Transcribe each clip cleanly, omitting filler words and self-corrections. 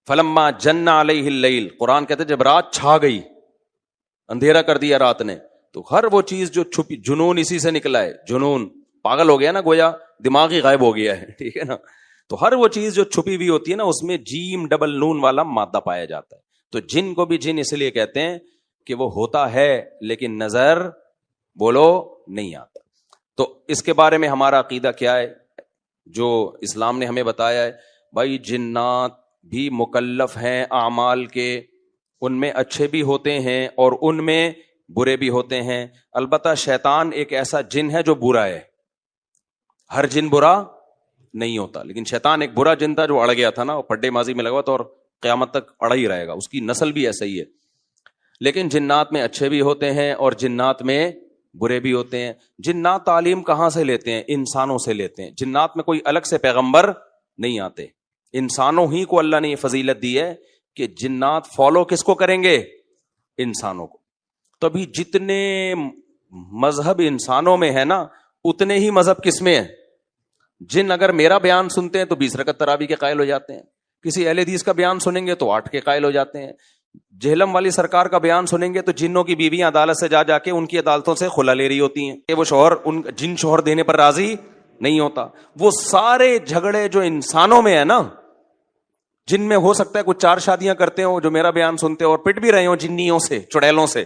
فلما جن علیہ اللیل، قرآن کہتے جب رات چھا گئی، اندھیرا کر دیا رات نے، تو ہر وہ چیز جو چھپی، جنون اسی سے نکلا ہے، جنون پاگل ہو گیا نا، گویا دماغ ہی غائب ہو گیا ہے، ٹھیک ہے نا. تو ہر وہ چیز جو چھپی ہوئی ہوتی ہے نا، اس میں جیم ڈبل نون والا مادہ پایا جاتا ہے. تو جن کو بھی جن اس لیے کہتے ہیں کہ وہ ہوتا ہے لیکن نظر بولو نہیں آتا. تو اس کے بارے میں ہمارا عقیدہ کیا ہے جو اسلام نے ہمیں بتایا ہے؟ بھائی جنات بھی مکلف ہیں اعمال کے، ان میں اچھے بھی ہوتے ہیں اور ان میں برے بھی ہوتے ہیں. البتہ شیطان ایک ایسا جن ہے جو برا ہے، ہر جن برا نہیں ہوتا، لیکن شیطان ایک برا جن تھا جو اڑ گیا تھا نا، پڈے ماضی میں لگا تو اور قیامت تک اڑا ہی رہے گا، اس کی نسل بھی ایسا ہی ہے. لیکن جنات میں اچھے بھی ہوتے ہیں اور جنات میں برے بھی ہوتے ہیں. جنات تعلیم کہاں سے لیتے ہیں؟ انسانوں سے لیتے ہیں. جنات میں کوئی الگ سے پیغمبر نہیں آتے، انسانوں ہی کو اللہ نے یہ فضیلت دی ہے کہ جنات فالو کس کو کریں گے؟ انسانوں کو. تو ابھی جتنے مذہب انسانوں میں ہے نا، اتنے ہی مذہب کس میں ہے؟ جن اگر میرا بیان سنتے ہیں تو 20 رکعت تراویح کے قائل ہو جاتے ہیں، کسی اہل حدیث کا بیان سنیں گے تو 8 کے قائل ہو جاتے ہیں. جہلم والی سرکار کا بیان سنیں گے تو جنوں کی بیویاں عدالت سے جا کے ان کی عدالتوں سے خلا لے رہی ہوتی ہیں کہ وہ شوہر جن شوہر دینے پر راضی نہیں ہوتا. وہ سارے جھگڑے جو انسانوں میں ہے نا، جن میں ہو سکتا ہے کچھ 4 شادیاں کرتے ہوں جو میرا بیان سنتے ہو اور پٹ بھی رہے ہوں جنیوں سے، چڑیلوں سے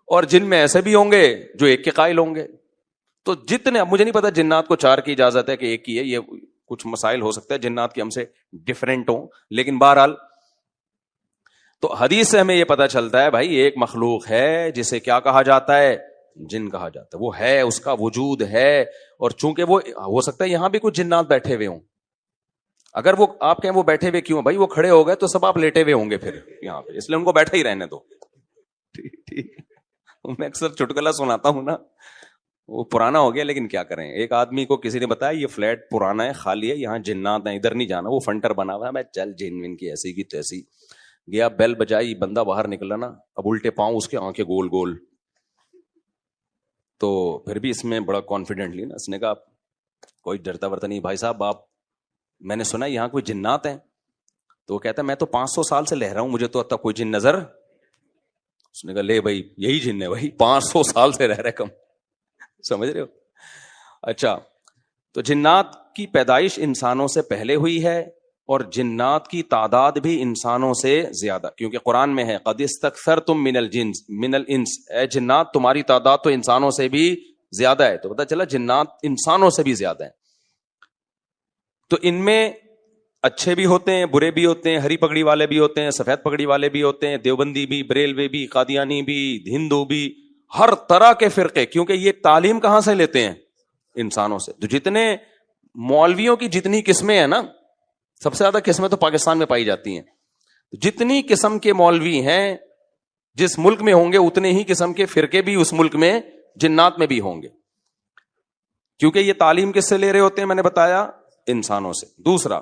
اور جن میں ایسے بھی ہوں گے جو 1 کے قائل ہوں گے. تو جتنے، مجھے نہیں پتا جنات کو 4 کی اجازت ہے کہ 1 کی ہے، یہ کچھ مسائل ہو سکتا ہے جنات کی ہم سے ڈیفرنٹ ہوں، لیکن بہرحال تو حدیث سے ہمیں یہ پتا چلتا ہے بھائی ایک مخلوق ہے جسے کیا کہا جاتا ہے؟ جن کہا جاتا ہے. وہ ہے، اس کا وجود ہے، اور چونکہ وہ ہو سکتا ہے یہاں بھی کچھ جنات بیٹھے ہوئے ہوں. اگر وہ آپ کہیں وہ بیٹھے ہوئے کیوں؟ بھائی وہ کھڑے ہو گئے تو سب آپ لیٹے ہوئے ہوں گے پھر یہاں پہ، اس لیے ان کو بیٹھے ہی رہنے دو. ٹھیک. میں اکثر چٹکلا سناتا ہوں نا، وہ پرانا ہو گیا لیکن کیا کریں. ایک آدمی کو کسی نے بتایا یہ فلیٹ پرانا ہے، خالی ہے، یہاں جنات ہیں، ادھر نہیں جانا، وہ فنٹر بنا ہوا ہے. میں چل جن ون کی ایسی کی تیسی گیا، بیل بجائی، بندہ باہر نکلا نا، اب الٹے پاؤں اس کے آنکھیں گول گول. تو پھر بھی اس میں بڑا کانفیڈنٹلی نا اس نے کہا کوئی ڈرتا ورتا نہیں بھائی صاحب، آپ میں نے سنا یہاں کوئی جنات ہیں. تو وہ کہتا ہے میں تو 500 سال سے لہ رہا ہوں، مجھے تو اب تک کوئی جن نظر. اس نے کہا لے بھائی یہی جن ہے بھائی، 500 سال سے رہ رہے کم، سمجھ رہے ہو. اچھا، تو جنات کی پیدائش انسانوں سے پہلے ہوئی ہے اور جنات کی تعداد بھی انسانوں سے زیادہ، کیونکہ قرآن میں ہے قد استکثرتم من الانس، اے جنات تمہاری تعداد تو انسانوں سے بھی زیادہ ہے. تو پتہ چلا جنات انسانوں سے بھی زیادہ ہیں. تو ان میں اچھے بھی ہوتے ہیں، برے بھی ہوتے ہیں، ہری پگڑی والے بھی ہوتے ہیں، سفید پگڑی والے بھی ہوتے ہیں، دیوبندی بھی، بریلوی بھی، قادیانی بھی، ہندو بھی، ہر طرح کے فرقے. کیونکہ یہ تعلیم کہاں سے لیتے ہیں؟ انسانوں سے. تو جتنے مولویوں کی جتنی قسمیں ہیں نا، سب سے زیادہ قسمیں تو پاکستان میں پائی جاتی ہیں. جتنی قسم کے مولوی ہیں جس ملک میں ہوں گے، اتنے ہی قسم کے فرقے بھی اس ملک میں جنات میں بھی ہوں گے، کیونکہ یہ تعلیم کس سے لے رہے ہوتے ہیں؟ میں نے بتایا انسانوں سے. دوسرا،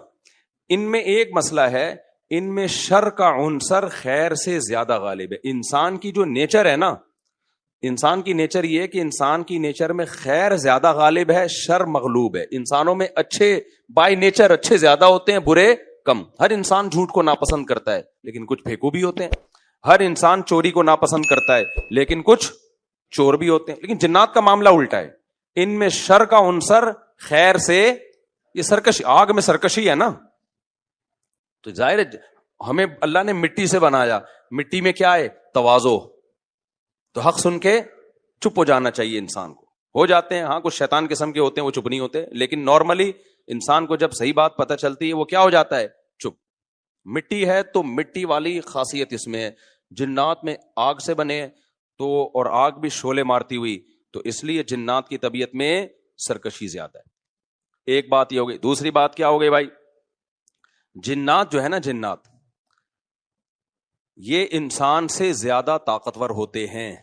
ان میں ایک مسئلہ ہے، ان میں شر کا عنصر خیر سے زیادہ غالب ہے. انسان کی جو نیچر ہے نا، انسان کی نیچر یہ ہے کہ انسان کی نیچر میں خیر زیادہ غالب ہے، شر مغلوب ہے. انسانوں میں اچھے بائی نیچر اچھے زیادہ ہوتے ہیں، برے کم. ہر انسان جھوٹ کو ناپسند کرتا ہے لیکن کچھ پھیکو بھی ہوتے ہیں. ہر انسان چوری کو ناپسند کرتا ہے لیکن کچھ چور بھی ہوتے ہیں. لیکن جنات کا معاملہ الٹا ہے، ان میں شر کا عنصر خیر سے، یہ سرکشی، آگ میں سرکشی ہے نا. تو ظاہر ہے ہمیں اللہ نے مٹی سے بنایا، مٹی میں کیا ہے؟ تواضع. تو حق سن کے چپ ہو جانا چاہیے انسان کو. ہو جاتے ہیں ہاں، کچھ شیطان قسم کے ہوتے ہیں وہ چپ نہیں ہوتے، لیکن نارملی انسان کو جب صحیح بات پتہ چلتی ہے وہ کیا ہو جاتا ہے؟ چپ. مٹی ہے تو مٹی والی خاصیت اس میں ہے. جنات میں آگ سے بنے تو، اور آگ بھی شعلے مارتی ہوئی، تو اس لیے جنات کی طبیعت میں سرکشی زیادہ ہے. ایک بات یہ ہو گئی. دوسری بات کیا ہو گئی بھائی؟ جنات جو ہے نا، جنات یہ انسان سے زیادہ طاقتور ہوتے ہیں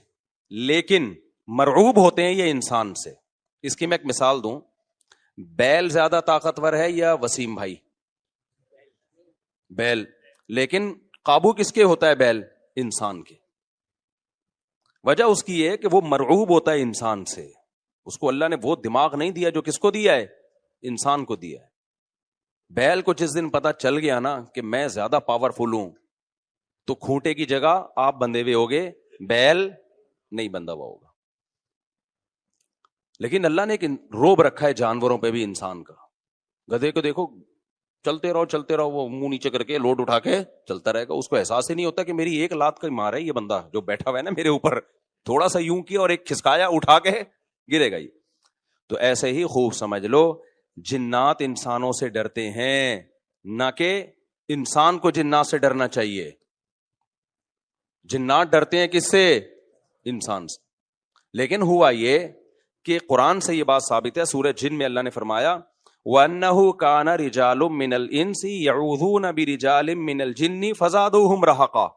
لیکن مرعوب ہوتے ہیں یہ انسان سے. اس کی میں ایک مثال دوں، بیل زیادہ طاقتور ہے یا وسیم بھائی؟ بیل. لیکن قابو کس کے ہوتا ہے؟ بیل. انسان کے. وجہ اس کی ہے کہ وہ مرعوب ہوتا ہے انسان سے. اس کو اللہ نے وہ دماغ نہیں دیا جو کس کو دیا ہے؟ انسان کو دیا ہے. بیل کو جس دن پتا چل گیا نا کہ میں زیادہ پاورفل ہوں تو کھوٹے کی جگہ آپ بندھے ہوئے ہوگے, بیل نہیں بندھا ہوا ہوگا. لیکن اللہ نے ایک روب رکھا ہے جانوروں پہ بھی انسان کا. گدھے کو دیکھو چلتے رہو وہ منہ نیچے کر کے لوڈ اٹھا کے چلتا رہے گا, اس کو احساس ہی نہیں ہوتا کہ میری ایک لات کا مار ہے یہ بندہ جو بیٹھا ہوا ہے نا میرے اوپر, تھوڑا سا یوں کیا اور ایک کھسکایا اٹھا کے گرے گا. تو ایسے ہی خوب سمجھ لو جنات انسانوں سے ڈرتے ہیں, نہ کہ انسان کو جنات سے ڈرنا چاہیے. جنات ڈرتے ہیں کس سے؟ انسان سے. لیکن ہوا یہ کہ قرآن سے یہ بات ثابت ہے, سورہ جن میں اللہ نے فرمایا وَأَنَّهُ كَانَ رِجَالٌ مِّنَ الْإِنسِ يَعُوذُونَ بِرِجَالٍ مِّنَ الْجِنِّ فَزَادُوهُمْ رَهَقًا.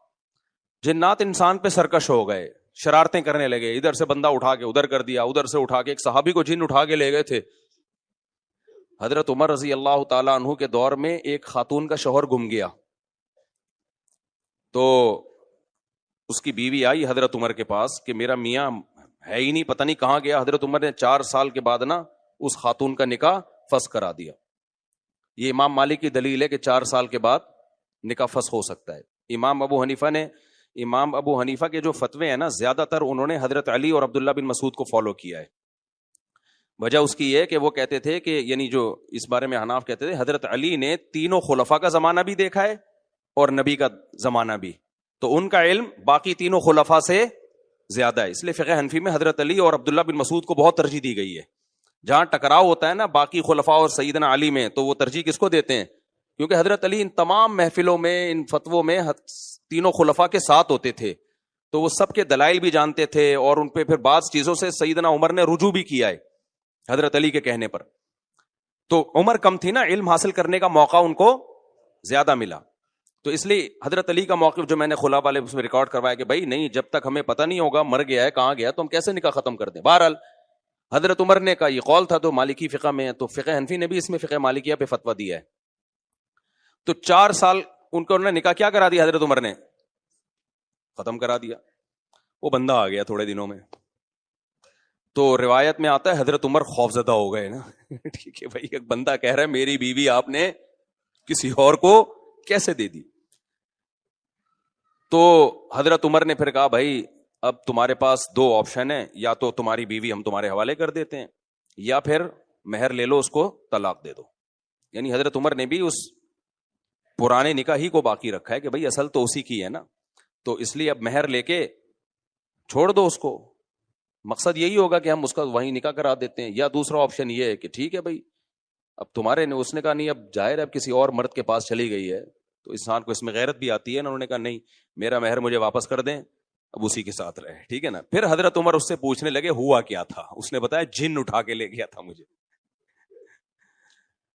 جنات انسان پہ سرکش ہو گئے, شرارتیں کرنے لگے, ادھر سے بندہ اٹھا کے ادھر کر دیا, ادھر سے اٹھا کے. ایک صحابی کو جن اٹھا کے لے گئے تھے. حضرت عمر رضی اللہ تعالیٰ عنہ کے دور میں ایک خاتون کا شوہر گم گیا, تو اس کی بیوی آئی حضرت عمر کے پاس کہ میرا میاں ہے ہی نہیں, پتہ نہیں کہاں گیا. حضرت عمر نے 4 سال کے بعد نا اس خاتون کا نکاح فسخ کرا دیا. یہ امام مالک کی دلیل ہے کہ 4 سال کے بعد نکاح فسخ ہو سکتا ہے. امام ابو حنیفہ کے جو فتوے ہیں نا زیادہ تر انہوں نے حضرت علی اور عبداللہ بن مسعود کو فالو کیا ہے. وجہ اس کی یہ کہ وہ کہتے تھے کہ یعنی جو اس بارے میں حناف کہتے تھے حضرت علی نے تینوں خلفاء کا زمانہ بھی دیکھا ہے اور نبی کا زمانہ بھی, تو ان کا علم باقی تینوں خلفاء سے زیادہ ہے. اس لیے فقہ حنفی میں حضرت علی اور عبداللہ بن مسعود کو بہت ترجیح دی گئی ہے. جہاں ٹکراؤ ہوتا ہے نا باقی خلفاء اور سیدنا علی میں, تو وہ ترجیح کس کو دیتے ہیں؟ کیونکہ حضرت علی ان تمام محفلوں میں ان فتووں میں تینوں خلفاء کے ساتھ ہوتے تھے, تو وہ سب کے دلائل بھی جانتے تھے اور ان پہ پھر بعض چیزوں سے سیدنا عمر نے رجوع بھی کیا ہے حضرت علی کے کہنے پر. تو عمر کم تھی نا, علم حاصل کرنے کا موقع ان کو زیادہ ملا. تو اس لیے حضرت علی کا موقف جو میں نے خلا والے اس میں ریکارڈ کروایا کہ بھائی نہیں, جب تک ہمیں پتہ نہیں ہوگا مر گیا ہے کہاں گیا تو ہم کیسے نکاح ختم کر دیں. بہرحال حضرت عمر نے کا یہ قول تھا, تو مالکی فقہ میں, تو فقہ حنفی نے بھی اس میں فقہ مالکیہ پہ فتویٰ دیا ہے. تو 4 سال ان کو انہوں نے نکاح کیا کرا دیا, حضرت عمر نے ختم کرا دیا. وہ بندہ آ گیا تھوڑے دنوں میں, تو روایت میں آتا ہے حضرت عمر خوفزدہ ہو گئے نا. ٹھیک ہے بھائی, ایک بندہ کہہ رہا ہے میری بیوی آپ نے کسی اور کو کیسے دے دی. تو حضرت عمر نے پھر کہا بھائی اب تمہارے پاس 2 آپشن ہیں, یا تو تمہاری بیوی ہم تمہارے حوالے کر دیتے ہیں یا پھر مہر لے لو, اس کو طلاق دے دو. یعنی حضرت عمر نے بھی اس پرانے نکاح ہی کو باقی رکھا ہے کہ بھائی اصل تو اسی کی ہے نا, تو اس لیے اب مہر لے کے چھوڑ دو اس کو. مقصد یہی ہوگا کہ ہم اس کا وہیں نکاح کرا دیتے ہیں. یا دوسرا آپشن یہ ہے کہ ٹھیک ہے بھائی اب تمہارے نے, اس نے کہا نہیں اب ظاہر ہے اب کسی اور مرد کے پاس چلی گئی ہے تو انسان کو اس میں غیرت بھی آتی ہے نا. انہوں نے کہا نہیں میرا مہر مجھے واپس کر دیں, اب اسی کے ساتھ رہے. ٹھیک ہے نا. پھر حضرت عمر اس سے پوچھنے لگے ہوا کیا تھا, اس نے بتایا جن اٹھا کے لے گیا تھا مجھے.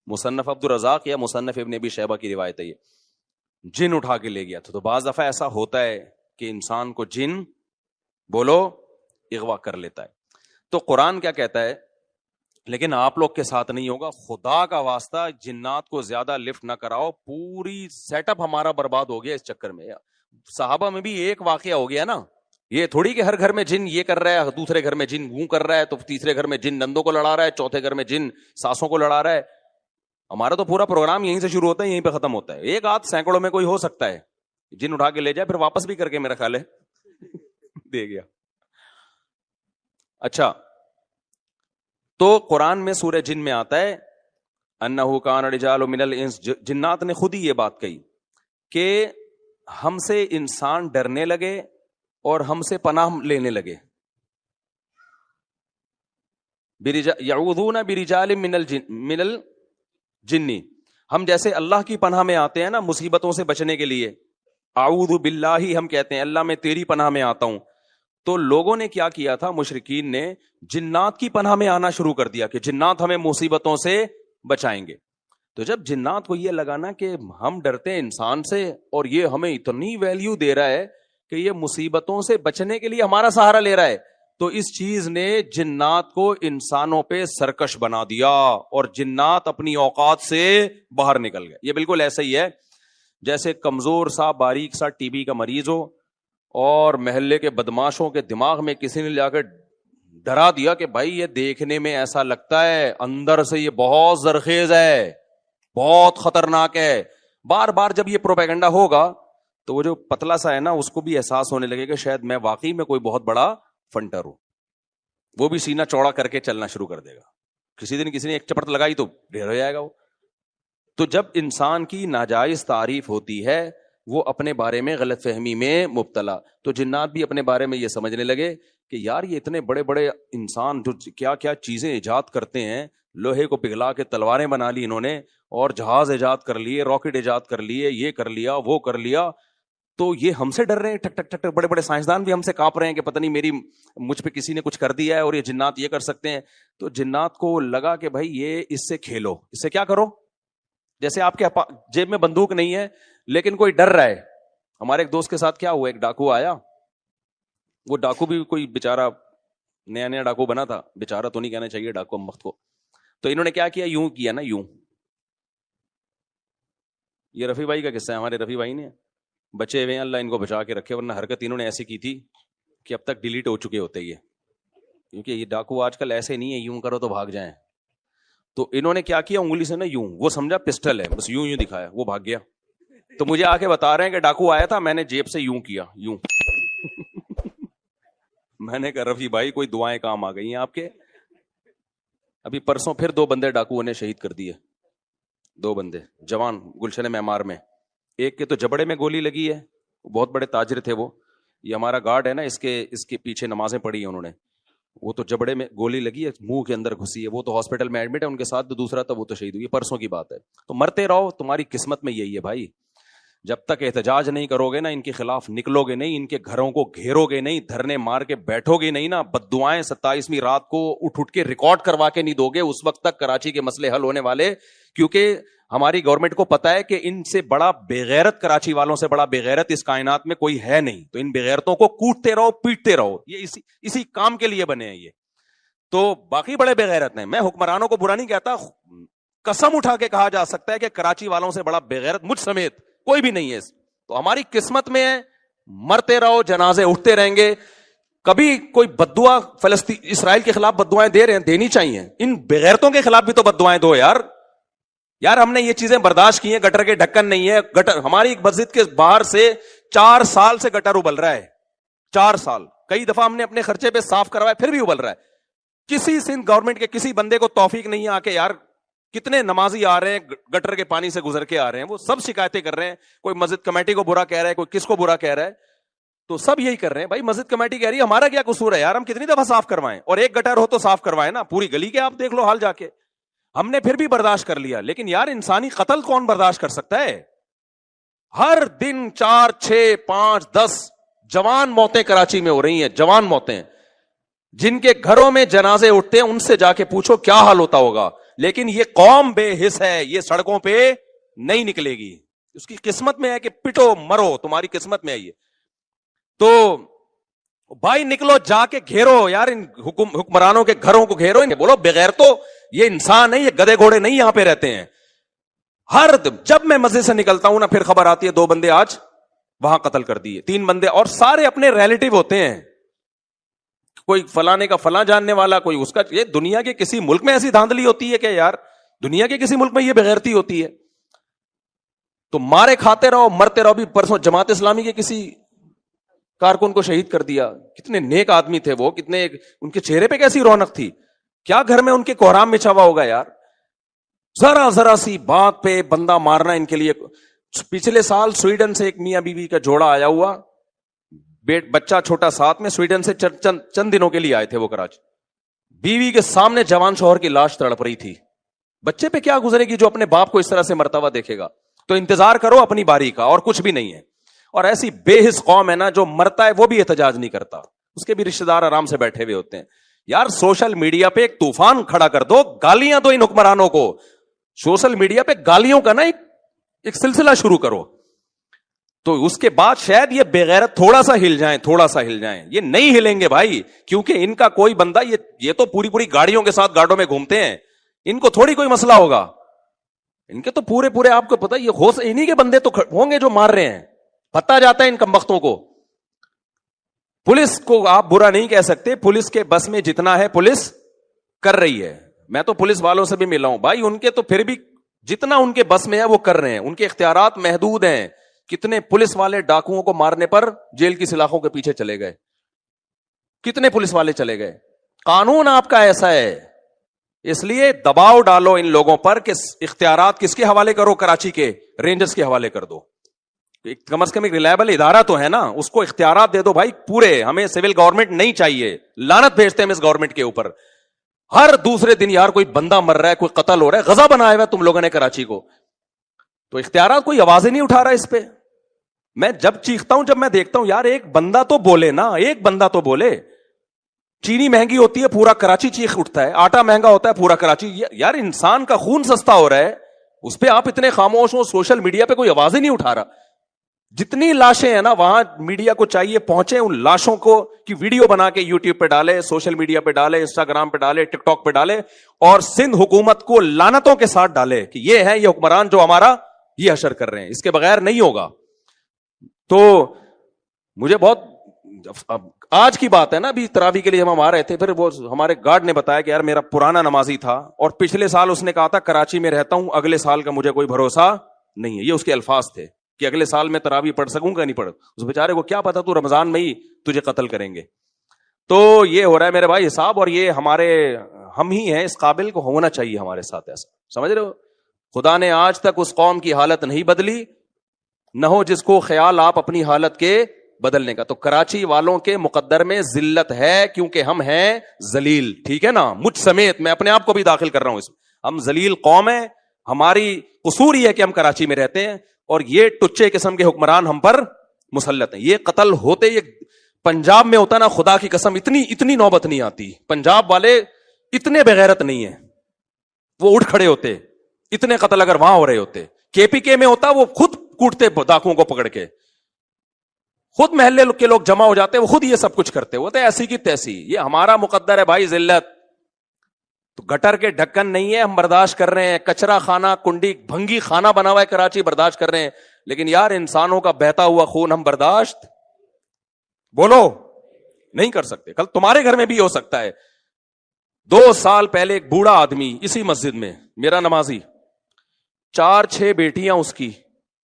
مصنف عبد الرزاق یا مصنف ابن ابی شیبہ کی روایت ہے, یہ جن اٹھا کے لے گیا تھا. تو بعض دفعہ ایسا ہوتا ہے کہ انسان کو جن بولو اغوا کر لیتا ہے. تو قرآن کیا کہتا ہے, لیکن آپ لوگ کے ساتھ نہیں ہوگا, خدا کا واسطہ جنات کو زیادہ لفٹ نہ کراؤ, پوری سیٹ اپ ہمارا برباد ہو گیا اس چکر میں. صحابہ میں بھی ایک واقعہ ہو گیا نا, یہ تھوڑی کہ ہر گھر میں جن یہ کر رہا ہے, دوسرے گھر میں جن وہ کر رہا ہے, تو تیسرے گھر میں جن نندوں کو لڑا رہا ہے, چوتھے گھر میں جن ساسوں کو لڑا رہا ہے. ہمارا تو پورا پروگرام یہیں سے شروع ہوتا ہے یہیں پہ ختم ہوتا ہے. ایک آدھ سینکڑوں میں کوئی ہو سکتا ہے جن اٹھا کے لے جائے, پھر واپس بھی کر کے میرا خیال ہے دے گیا. اچھا, تو قرآن میں سورہ جن میں آتا ہے انہو کان رجال من الانس, جنات نے خود ہی یہ بات کہی کہ ہم سے انسان ڈرنے لگے اور ہم سے پناہ لینے لگے. یعوذون برجال من الجن, ہم جیسے اللہ کی پناہ میں آتے ہیں نا مصیبتوں سے بچنے کے لیے, اعوذ باللہ ہم کہتے ہیں اللہ میں تیری پناہ میں آتا ہوں. تو لوگوں نے کیا کیا تھا, مشرکین نے جنات کی پناہ میں آنا شروع کر دیا کہ جنات ہمیں مصیبتوں سے بچائیں گے. تو جب جنات کو یہ لگانا کہ ہم ڈرتے ہیں انسان سے اور یہ ہمیں اتنی ویلیو دے رہا ہے کہ یہ مصیبتوں سے بچنے کے لیے ہمارا سہارا لے رہا ہے, تو اس چیز نے جنات کو انسانوں پہ سرکش بنا دیا اور جنات اپنی اوقات سے باہر نکل گئے. یہ بالکل ایسا ہی ہے جیسے کمزور سا باریک سا ٹی بی کا مریض ہو اور محلے کے بدماشوں کے دماغ میں کسی نے جا کے ڈرا دیا کہ بھائی یہ دیکھنے میں ایسا لگتا ہے اندر سے یہ بہت زرخیز ہے, بہت خطرناک ہے. بار بار جب یہ پروپیگنڈا ہوگا تو وہ جو پتلا سا ہے نا اس کو بھی احساس ہونے لگے کہ شاید میں واقعی میں کوئی بہت بڑا فنٹر ہوں. وہ بھی سینہ چوڑا کر کے چلنا شروع کر دے گا. کسی دن کسی نے ایک چپٹ لگائی تو ڈھیر ہو جائے گا وہ. تو جب انسان کی ناجائز تعریف ہوتی ہے وہ اپنے بارے میں غلط فہمی میں مبتلا. تو جنات بھی اپنے بارے میں یہ سمجھنے لگے کہ یار یہ اتنے بڑے بڑے انسان جو کیا کیا چیزیں ایجاد کرتے ہیں, لوہے کو پگھلا کے تلواریں بنا لی انہوں نے, اور جہاز ایجاد کر لیے, راکٹ ایجاد کر لیے, یہ کر لیا وہ کر لیا, تو یہ ہم سے ڈر رہے ہیں. ٹک ٹک ٹک ٹک بڑے بڑے سائنسدان بھی ہم سے کانپ رہے ہیں کہ پتہ نہیں مجھ پہ کسی نے کچھ کر دیا ہے اور یہ جنات یہ کر سکتے ہیں. تو جنات کو لگا کہ بھائی یہ اس سے کھیلو, اس سے کیا کرو, جیسے آپ کے جیب میں بندوق نہیں ہے لیکن کوئی ڈر رہا ہے. ہمارے ایک دوست کے ساتھ کیا ہوا, ایک ڈاکو آیا, وہ ڈاکو بھی کوئی بےچارا نیا نیا ڈاکو بنا تھا, بےچارا تو نہیں کہنا چاہیے ڈاکو ہم وقت کو. تو انہوں نے کیا کیا, یوں کیا نا, یوں. یہ رفیع بھائی کا قصہ ہے, ہمارے رفیع بھائی نے بچے ہوئے ہیں, اللہ ان کو بچا کے رکھے, ورنہ حرکت انہوں نے ایسی کی تھی کہ اب تک ڈیلیٹ ہو چکے ہوتے یہ, کیونکہ یہ ڈاکو آج کل ایسے نہیں ہے یوں کرو تو بھاگ جائیں. تو انہوں نے کیا کیا, انگلی سے نا یوں, وہ سمجھا پسٹل ہے, بس یوں یوں دکھایا, وہ بھاگ گیا. تو مجھے آ کے بتا رہے ہیں کہ ڈاکو آیا تھا, میں نے جیب سے یوں کیا, یوں. میں نے کہا رفیع بھائی کوئی دعائیں کام آ گئی ہیں آپ کے. ابھی پرسوں پھر 2 بندے ڈاکوؤں نے شہید کر دیے, 2 بندے جوان گلشن معمار میں. ایک کے تو جبڑے میں گولی لگی ہے, بہت بڑے تاجر تھے وہ, یہ ہمارا گارڈ ہے نا, اس کے پیچھے نمازیں پڑھی ہیں انہوں نے, وہ تو جبڑے میں گولی لگی ہے, منہ کے اندر گھسی ہے, وہ تو ہاسپٹل میں ایڈمٹ ہے, ان کے ساتھ جو دوسرا تھا وہ تو شہید ہوئی, پرسوں کی بات ہے. تو مرتے رہو, تمہاری قسمت میں یہی ہے بھائی. جب تک احتجاج نہیں کرو گے نا, ان کے خلاف نکلو گے نہیں, ان کے گھروں کو گھیرو گے نہیں, دھرنے مار کے بیٹھو گے نہیں نا, بددعائیں 27ویں رات کو اٹھ کے ریکارڈ کروا کے نہیں دو گے, اس وقت تک کراچی کے مسئلے حل ہونے والے. کیونکہ ہماری گورنمنٹ کو پتا ہے کہ ان سے بڑا بےغیرت, کراچی والوں سے بڑا بےغیرت اس کائنات میں کوئی ہے نہیں. تو ان بےغیرتوں کو کوٹتے رہو, پیٹتے رہو, یہ اسی کام کے لیے بنے ہیں یہ. تو باقی بڑے بےغیرت ہیں, میں حکمرانوں کو برا نہیں کہتا, قسم اٹھا کے کہا جا سکتا ہے کہ کراچی والوں سے بڑا بےغیرت مجھ سمیت کوئی بھی نہیں ہے. تو ہماری قسمت میں ہے, مرتے رہو, جنازے اٹھتے رہیں گے. کبھی کوئی بددعا فلسطین اسرائیل کے خلاف بددعائیں دے رہے ہیں, دینی چاہیے. ان بےغیرتوں کے خلاف بھی تو بددعائیں دو یار. ہم نے یہ چیزیں برداشت کی ہیں, گٹر کے ڈھکن نہیں ہے, گٹر ہماری ایک مسجد کے باہر سے 4 سال سے گٹر ابل رہا ہے, 4 سال. کئی دفعہ ہم نے اپنے خرچے پہ صاف کروایا, پھر بھی ابل رہا ہے. کسی سندھ گورنمنٹ کے کسی بندے کو توفیق نہیں آ کے, یار کتنے نمازی آ رہے ہیں گٹر کے پانی سے گزر کے آ رہے ہیں, وہ سب شکایتیں کر رہے ہیں. کوئی مسجد کمیٹی کو برا کہہ رہا ہے, کوئی کس کو برا کہہ رہا ہے, تو سب یہی کر رہے ہیں. بھائی مسجد کمیٹی کہہ رہی ہے ہمارا کیا قصور ہے یار, ہم کتنی دفعہ صاف کروائیں, اور ایک گٹر ہو تو صاف کروائیں نا, پوری گلی کے آپ دیکھ لو حال جا کے. ہم نے پھر بھی برداشت کر لیا, لیکن یار انسانی قتل کون برداشت کر سکتا ہے؟ ہر دن 4 6 5 10 جوان موتیں کراچی میں ہو رہی ہیں, جوان موتیں. جن کے گھروں میں جنازے اٹھتے ہیں ان سے جا کے پوچھو کیا حال ہوتا ہوگا. لیکن یہ قوم بے حس ہے, یہ سڑکوں پہ نہیں نکلے گی. اس کی قسمت میں ہے کہ پٹو مرو, تمہاری قسمت میں ہے یہ. تو بھائی نکلو, جا کے گھیرو یار, ان حکمرانوں کے گھروں کو گھیرو, انہیں بولو بغیر تو یہ انسان ہے, یہ گدے گھوڑے نہیں یہاں پہ رہتے ہیں. جب میں مسجد سے نکلتا ہوں نا, پھر خبر آتی ہے 2 بندے آج وہاں قتل کر دیے, 3 بندے, اور سارے اپنے ریلیٹیو ہوتے ہیں. کوئی فلانے کا فلاں جاننے والا, کوئی اس کا. یہ دنیا کے کسی ملک میں ایسی دھاندلی ہوتی ہے کہ یار, دنیا کے کسی ملک میں یہ بغیرتی ہوتی ہے؟ تو مارے کھاتے رہو, مرتے رہو. بھی پرسوں جماعت اسلامی کے کسی کارکن کو شہید کر دیا. کتنے نیک آدمی تھے وہ, کتنے ان کے چہرے پہ کیسی رونق تھی, کیا گھر میں ان کے کوہرام مچا ہوا ہوگا یار. ذرا سی بات پہ بندہ مارنا ان کے لیے. پچھلے سال سویڈن سے ایک میاں بیوی کا جوڑا آیا ہوا, بچہ چھوٹا ساتھ میں, سویڈن سے چند دنوں کے لیے آئے تھے وہ کراچی. بیوی کے سامنے جوان شوہر کی لاش تڑپ رہی تھی. بچے پہ کیا گزرے گی جو اپنے باپ کو اس طرح سے مرتا ہوا دیکھے گا. تو انتظار کرو اپنی باری کا, اور کچھ بھی نہیں ہے. اور ایسی بے حس قوم ہے نا, جو مرتا ہے وہ بھی احتجاج نہیں کرتا, اس کے بھی رشتہ دار آرام سے بیٹھے ہوئے ہوتے ہیں. یار سوشل میڈیا پہ ایک طوفان کھڑا کر دو, گالیاں دو ان حکمرانوں کو. سوشل میڈیا پہ گالیوں کا نا ایک سلسلہ شروع کرو, تو اس کے بعد شاید یہ بےغیرت تھوڑا سا ہل جائیں. یہ نہیں ہلیں گے بھائی, کیونکہ ان کا کوئی بندہ, یہ تو پوری گاڑیوں کے ساتھ گاڑوں میں گھومتے ہیں, ان کو تھوڑی کوئی مسئلہ ہوگا. ان کے تو پورے آپ کو پتا, یہ ہوش انہی کے بندے تو ہوں گے جو مار رہے ہیں. پتا جاتا ہے ان کمبختوں کو. پولیس کو آپ برا نہیں کہہ سکتے, پولیس کے بس میں جتنا ہے پولیس کر رہی ہے. میں تو پولیس والوں سے بھی ملا ہوں بھائی, ان کے تو پھر بھی جتنا ان کے بس میں ہے وہ کر رہے ہیں, ان کے اختیارات محدود ہیں. کتنے پولیس والے ڈاکوؤں کو مارنے پر جیل کی سلاخوں کے پیچھے چلے گئے, کتنے پولیس والے چلے گئے. قانون آپ کا ایسا ہے, اس لیے دباؤ ڈالو ان لوگوں پر کہ اختیارات کس کے حوالے کرو, کراچی کے رینجرز کے حوالے کر دو. کم از کم ایک ریلائبل ادارہ تو ہے نا, اس کو اختیارات دے دو بھائی پورے. ہمیں سول گورنمنٹ نہیں چاہیے, لعنت بھیجتے ہیں ہم اس گورنمنٹ کے اوپر. ہر دوسرے دن یار کوئی بندہ مر رہا ہے, کوئی قتل ہو رہا ہے, غزہ بنایا ہوا ہے تم لوگوں نے کراچی کو, تو اختیارات کوئی آوازیں نہیں اٹھا رہا اس پہ. میں جب چیختا ہوں, جب میں دیکھتا ہوں یار ایک بندہ تو بولے نا, ایک بندہ تو بولے. چینی مہنگی ہوتی ہے پورا کراچی چیخ اٹھتا ہے, آٹا مہنگا ہوتا ہے پورا کراچی. یار انسان کا خون سستا ہو رہا ہے, اس پہ آپ اتنے خاموش ہو, سوشل میڈیا پہ کوئی آواز ہی نہیں اٹھا رہا. جتنی لاشیں ہیں نا وہاں میڈیا کو چاہیے پہنچے, ان لاشوں کو کی ویڈیو بنا کے یوٹیوب پہ ڈالے, سوشل میڈیا پہ ڈالے, انسٹاگرام پہ ڈالے, ٹک ٹاک پہ ڈالے, اور سندھ حکومت کو لعنتوں کے ساتھ ڈالے کہ یہ ہے یہ حکمران جو ہمارا یہ حشر کر رہے ہیں. اس کے بغیر نہیں ہوگا. تو مجھے بہت, آج کی بات ہے نا, ابھی تراویح کے لیے ہم آ رہے تھے, پھر وہ ہمارے گارڈ نے بتایا کہ یار میرا پرانا نمازی تھا اور پچھلے سال اس نے کہا تھا کراچی میں رہتا ہوں, اگلے سال کا مجھے کوئی بھروسہ نہیں ہے. یہ اس کے الفاظ تھے کہ اگلے سال میں تراویح پڑھ سکوں گا نہیں پڑھ. اس بیچارے کو کیا پتا تو رمضان میں ہی تجھے قتل کریں گے. تو یہ ہو رہا ہے میرے بھائی حساب, اور یہ ہم ہی ہیں اس قابل کو ہونا چاہیے ہمارے ساتھ ایسا, سمجھ رہے ہو. خدا نے آج تک اس قوم کی حالت نہیں بدلی, نہ ہو جس کو خیال آپ اپنی حالت کے بدلنے کا. تو کراچی والوں کے مقدر میں ذلت ہے کیونکہ ہم ہیں ذلیل, ٹھیک ہے نا, مجھ سمیت میں اپنے آپ کو بھی داخل کر رہا ہوں اس میں. ہم ذلیل قوم ہیں, ہماری قصور یہ ہے کہ ہم کراچی میں رہتے ہیں, اور یہ ٹچے قسم کے حکمران ہم پر مسلط ہیں. یہ قتل ہوتے, یہ پنجاب میں ہوتا نا, خدا کی قسم اتنی نوبت نہیں آتی. پنجاب والے اتنے بغیرت نہیں ہیں, وہ اٹھ کھڑے ہوتے. اتنے قتل اگر وہاں ہو رہے ہوتے, کے پی کے میں ہوتا وہ خود کوٹتے ڈاکوؤں کو پکڑ کے, خود محلے کے لوگ جمع ہو جاتے, وہ خود یہ سب کچھ کرتے ہوتے, ایسی کی تیسی. یہ ہمارا مقدر ہے بھائی ذلت. تو گٹر کے ڈھکن نہیں ہے, ہم برداشت کر رہے ہیں. کچرا خانہ, کنڈی بھنگی خانہ بنا ہوا ہے کراچی, برداشت کر رہے ہیں. لیکن یار انسانوں کا بہتا ہوا خون ہم برداشت بولو نہیں کر سکتے. کل تمہارے گھر میں بھی ہو سکتا ہے. 2 سال پہلے ایک بوڑھا آدمی اسی مسجد میں, میرا نمازی, 4-6 بیٹیاں اس کی,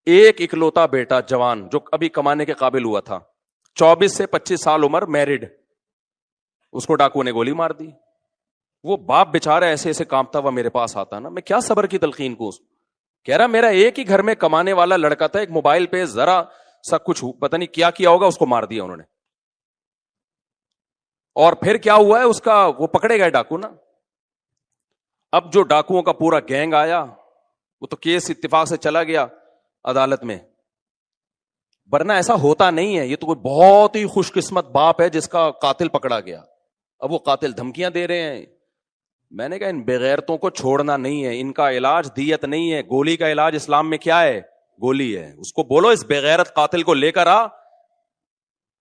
ایک اکلوتا بیٹا جوان جو ابھی کمانے کے قابل ہوا تھا, 24 سے 25 سال عمر, میرڈ, اس کو ڈاکو نے گولی مار دی. وہ باپ بیچارہ ایسے ایسے کانپتا ہوا میرے پاس آتا نا, میں کیا صبر کی تلقین کو, کہہ رہا میرا ایک ہی گھر میں کمانے والا لڑکا تھا, ایک موبائل پہ ذرا سا کچھ پتہ نہیں کیا ہوگا, اس کو مار دیا انہوں نے. اور پھر کیا ہوا ہے اس کا, وہ پکڑے گئے ڈاکو نا. اب جو ڈاکوؤں کا پورا گینگ آیا, وہ تو کیس اتفاق سے چلا گیا عدالت میں, ورنہ ایسا ہوتا نہیں ہے. یہ تو کوئی بہت ہی خوش قسمت باپ ہے جس کا قاتل پکڑا گیا. اب وہ قاتل دھمکیاں دے رہے ہیں. میں نے کہا ان بغیرتوں کو چھوڑنا نہیں ہے, ان کا علاج دیت نہیں ہے. گولی کا علاج اسلام میں کیا ہے, گولی ہے. اس کو بولو اس بغیرت قاتل کو لے کر آ,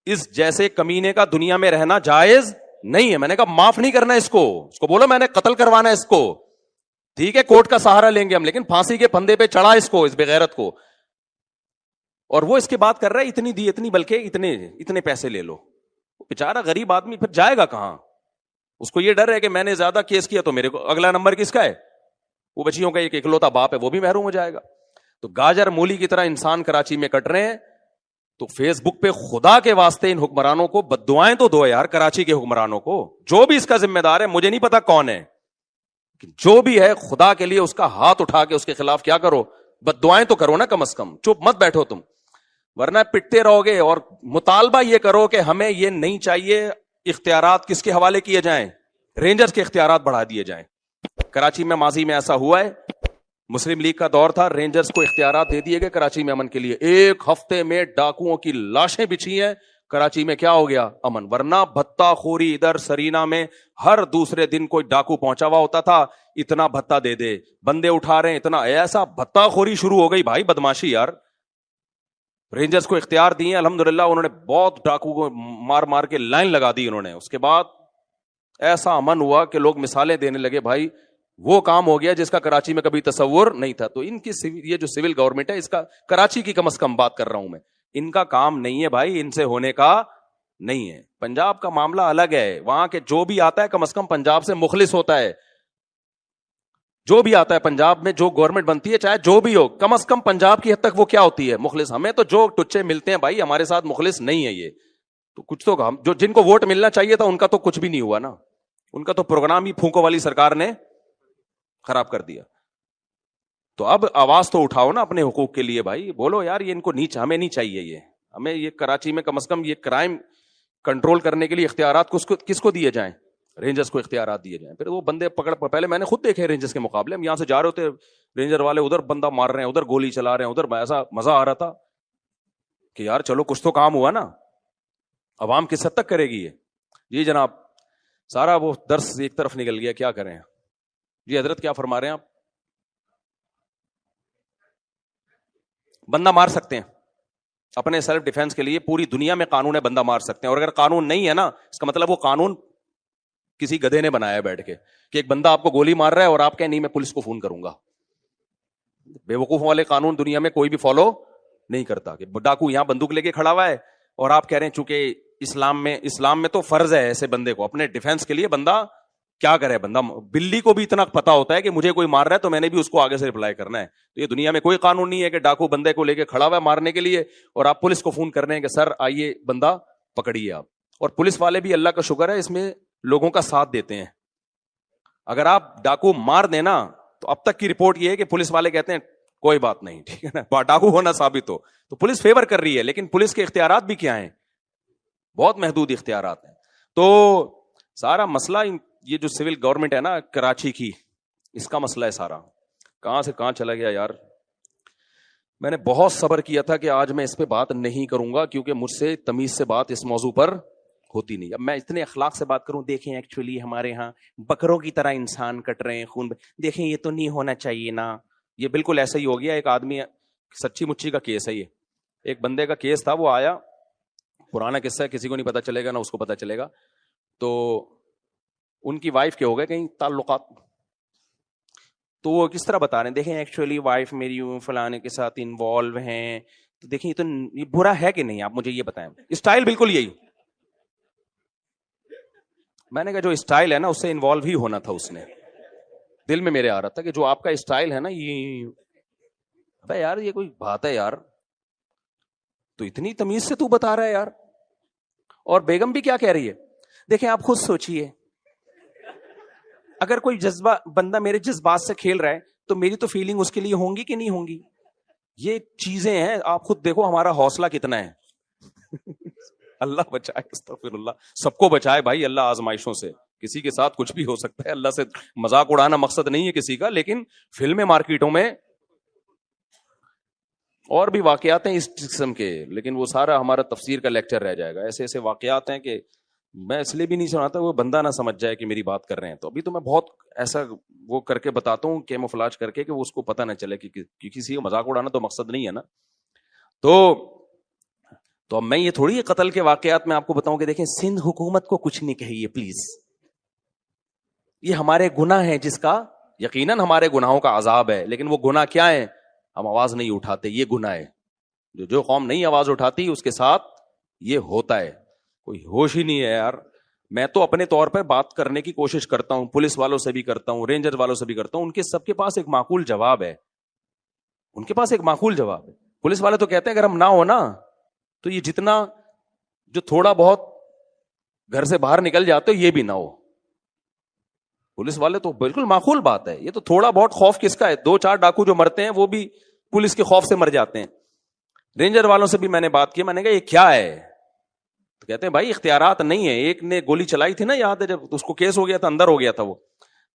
اس جیسے کمینے کا دنیا میں رہنا جائز نہیں ہے. میں نے کہا معاف نہیں کرنا اس کو بولو میں نے قتل کروانا ہے اس کو. ٹھیک ہے کورٹ کا سہارا لیں گے ہم, لیکن پھانسی کے پھندے پہ چڑھا اس کو, اس بغیرت کو. اور وہ اس کے بات کر رہا ہے اتنی دی اتنی, بلکہ اتنے پیسے لے لو. بیچارہ غریب آدمی پھر جائے گا کہاں. اس کو یہ ڈر ہے کہ میں نے زیادہ کیس کیا تو میرے کو اگلا نمبر کس کا ہے, وہ بچیوں کا ایک اکلوتا باپ ہے, وہ بھی محروم ہو جائے گا. تو گاجر مولی کی طرح انسان کراچی میں کٹ رہے ہیں. تو فیس بک پہ خدا کے واسطے ان حکمرانوں کو بددعائیں تو دو یار, کراچی کے حکمرانوں کو, جو بھی اس کا ذمہ دار ہے, مجھے نہیں پتا کون ہے, جو بھی ہے خدا کے لیے اس کا ہاتھ اٹھا کے اس کے خلاف کیا کرو, بددعائیں تو کرو نا کم از کم. چپ مت بیٹھو تم, ورنہ پٹتے رہو گے. اور مطالبہ یہ کرو کہ ہمیں یہ نہیں چاہیے اختیارات کس کے حوالے کیے جائیں, رینجرز کے اختیارات بڑھا دیے جائیں. کراچی میں ماضی میں ایسا ہوا ہے, مسلم لیگ کا دور تھا, رینجرز کو اختیارات دے دیے گئے کراچی میں امن کے لیے. 1 ہفتے میں ڈاکوؤں کی لاشیں بچھی ہیں کراچی میں, کیا ہو گیا, امن. ورنہ بھتہ خوری ادھر سرینا میں ہر دوسرے دن کوئی ڈاکو پہنچا ہوا ہوتا تھا, اتنا بھتہ دے دے, بندے اٹھا رہے ہیں اتنا, ایسا بھتہ خوری شروع ہو گئی بھائی, بدماشی یار. رینجرز کو اختیار دیے الحمدللہ, انہوں نے بہت ڈاکو کو مار کے لائن لگا دی انہوں نے. اس کے بعد ایسا امن ہوا کہ لوگ مثالیں دینے لگے, بھائی وہ کام ہو گیا جس کا کراچی میں کبھی تصور نہیں تھا. تو ان کی یہ جو سول گورنمنٹ ہے, اس کا کراچی کی کم از کم بات کر رہا ہوں میں, ان کا کام نہیں ہے بھائی, ان سے ہونے کا نہیں ہے. پنجاب کا معاملہ الگ ہے, وہاں کے جو بھی آتا ہے کم از کم پنجاب سے مخلص ہوتا ہے. جو بھی آتا ہے پنجاب میں جو گورنمنٹ بنتی ہے چاہے جو بھی ہو, کم از کم پنجاب کی حد تک وہ کیا ہوتی ہے, مخلص. ہمیں تو جو ٹچے ملتے ہیں بھائی ہمارے ساتھ مخلص نہیں ہے یہ تو کچھ تو ہم جو جن کو ووٹ ملنا چاہیے تھا ان کا تو کچھ بھی نہیں ہوا نا, ان کا تو پروگرام ہی پھونکوں والی سرکار نے خراب کر دیا. تو اب آواز تو اٹھاؤ نا اپنے حقوق کے لیے بھائی, بولو یار یہ ان کو نیچ ہمیں نہیں چاہیے, یہ ہمیں یہ کراچی میں کم از کم یہ کرائم کنٹرول کرنے کے لیے اختیارات کس کو دیے جائیں, رینجرز کو اختیارات دیے جائیں. پھر وہ بندے پکڑ, پہلے میں نے خود دیکھے رینجرز کے مقابلے, ہم یہاں سے جا رہے ہوتے رینجر والے ادھر بندہ مار رہے ہیں ادھر گولی چلا رہے ہیں ادھر, ایسا مزہ آ رہا تھا کہ یار چلو کچھ تو کام ہوا نا. عوام کس حد تک کرے گی یہ؟ جی جناب, سارا وہ درس ایک طرف نکل گیا, کیا کریں. جی حضرت کیا فرما رہے ہیں آپ؟ بندہ مار سکتے ہیں اپنے سیلف ڈیفenس کے لیے, پوری دنیا میں قانون ہے بندہ مار سکتے ہیں, اور اگر قانون نہیں ہے نا اس کا مطلب وہ قانون کسی گدھے نے بنایا ہے بیٹھ کے, کہ ایک بندہ آپ کو گولی مار رہا ہے اور آپ کہیں نہیں میں پولیس کو فون کروں گا. بے وقوف والے قانون دنیا میں کوئی بھی فالو نہیں کرتا, کہ ڈاکو یہاں بندوق لے کے کھڑا ہوا ہے اور آپ کہہ رہے ہیں چونکہ اسلام میں تو فرض ہے ایسے بندے کو اپنے ڈیفenس کے لیے, بندہ کیا کرے, بندہ بلی کو بھی اتنا پتا ہوتا ہے کہ مجھے کوئی مار رہا ہے تو میں نے بھی اس کو آگے سے رپلائی کرنا ہے. تو یہ دنیا میں کوئی قانون نہیں ہے کہ ڈاکو بندے کو لے کے کھڑا ہوا ہے مارنے کے لیے اور آپ پولیس کو فون کر رہے ہیں کہ سر آئیے بندہ پکڑیے آپ. اور پولیس والے بھی اللہ کا شکر ہے اس میں لوگوں کا ساتھ دیتے ہیں. اگر آپ ڈاکو مار دینا تو اب تک کی رپورٹ یہ ہے کہ پولیس والے کہتے ہیں کوئی بات نہیں, ٹھیک ہے نا, ڈاکو ہونا ثابت ہو تو پولیس فیور کر رہی ہے, لیکن پولیس کے اختیارات بھی کیا ہیں, بہت محدود اختیارات ہیں. تو سارا مسئلہ یہ جو سول گورنمنٹ ہے نا کراچی کی, اس کا مسئلہ ہے سارا. کہاں سے کہاں چلا گیا یار. میں نے بہت صبر کیا تھا کہ آج میں اس پہ بات نہیں کروں گا کیونکہ مجھ سے تمیز سے بات اس موضوع پر ہوتی نہیں. اب میں اتنے اخلاق سے بات کروں, دیکھیں ایکچولی ہمارے ہاں بکروں کی طرح انسان کٹ رہے ہیں خون, دیکھیں یہ تو نہیں ہونا چاہیے نا. یہ بالکل ایسا ہی ہو گیا. ایک آدمی, سچی مچی کا کیس ہے یہ, ایک بندے کا کیس تھا, وہ آیا, پرانا قصہ ہے کسی کو نہیں پتا چلے گا نہ اس کو پتا چلے گا. تو ان کی وائف کے ہو گئے کہیں تعلقات, تو وہ کس طرح بتا رہے ہیں, دیکھیں ایکچولی وائف میری فلانے کے ساتھ انوالو ہیں, تو دیکھیں یہ برا ہے کہ نہیں, آپ مجھے یہ بتائیں. اسٹائل بالکل یہی. میں نے کہا جو اسٹائل ہے نا اس سے انوالو ہی ہونا تھا. اس نے دل میں میرے آ رہا تھا کہ جو آپ کا اسٹائل ہے نا یہ, ابے یار یہ کوئی بات ہے یار, تو اتنی تمیز سے تو بتا رہا ہے یار. اور بیگم بھی کیا کہہ رہی ہے, دیکھیں آپ خود سوچئے, اگر کوئی جذبہ بندہ میرے جذبات سے کھیل رہا ہے تو میری تو فیلنگ اس کے لیے ہوں گی کہ نہیں ہوں گی. یہ چیزیں ہیں, آپ خود دیکھو ہمارا حوصلہ کتنا ہے. اللہ بچائے, استغفر اللہ, سب کو بچائے بھائی اللہ آزمائشوں سے. کسی کے ساتھ کچھ بھی ہو سکتا ہے, اللہ سے مذاق اڑانا مقصد نہیں ہے کسی کا, لیکن فلمیں مارکیٹوں میں اور بھی واقعات ہیں اس قسم کے, لیکن وہ سارا ہمارا تفسیر کا لیکچر رہ جائے گا. ایسے ایسے واقعات ہیں کہ میں اس لیے بھی نہیں سناتا وہ بندہ نہ سمجھ جائے کہ میری بات کر رہے ہیں. تو ابھی تو میں بہت ایسا وہ کر کے بتاتا ہوں, کیموفلاج کر کے, کہ وہ اس کو پتہ نہ چلے کہ کسی کو مذاق اڑانا تو مقصد نہیں ہے نا. تو اب میں یہ تھوڑی قتل کے واقعات میں آپ کو بتاؤں کہ دیکھیں سندھ حکومت کو کچھ نہیں کہیے پلیز, یہ ہمارے گناہ ہیں جس کا یقیناً ہمارے گناہوں کا عذاب ہے, لیکن وہ گناہ کیا ہے, ہم آواز نہیں اٹھاتے, یہ گناہ ہے. جو قوم نہیں آواز اٹھاتی اس کے ساتھ یہ ہوتا ہے. کوئی ہوش ہی نہیں ہے یار. میں تو اپنے طور پر بات کرنے کی کوشش کرتا ہوں, پولیس والوں سے بھی کرتا ہوں, رینجر والوں سے بھی کرتا ہوں, ان کے سب کے پاس ایک معقول جواب ہے. ان کے پاس ایک معقول جواب ہے. پولیس والے تو کہتے ہیں اگر ہم نہ ہو نا تو یہ جتنا جو تھوڑا بہت گھر سے باہر نکل جاتے یہ بھی نہ ہو. پولیس والے تو بالکل معقول بات ہے, یہ تو تھوڑا بہت خوف کس کا ہے, 2-4 ڈاکو جو مرتے ہیں وہ بھی پولیس کے خوف سے مر جاتے ہیں. رینجر والوں سے بھی میں نے بات کی, میں نے کہا یہ کیا ہے, تو کہتے ہیں بھائی اختیارات نہیں ہے. ایک نے گولی چلائی تھی نا, یاد ہے جب اس کو کیس ہو گیا تھا, اندر ہو گیا تھا وہ,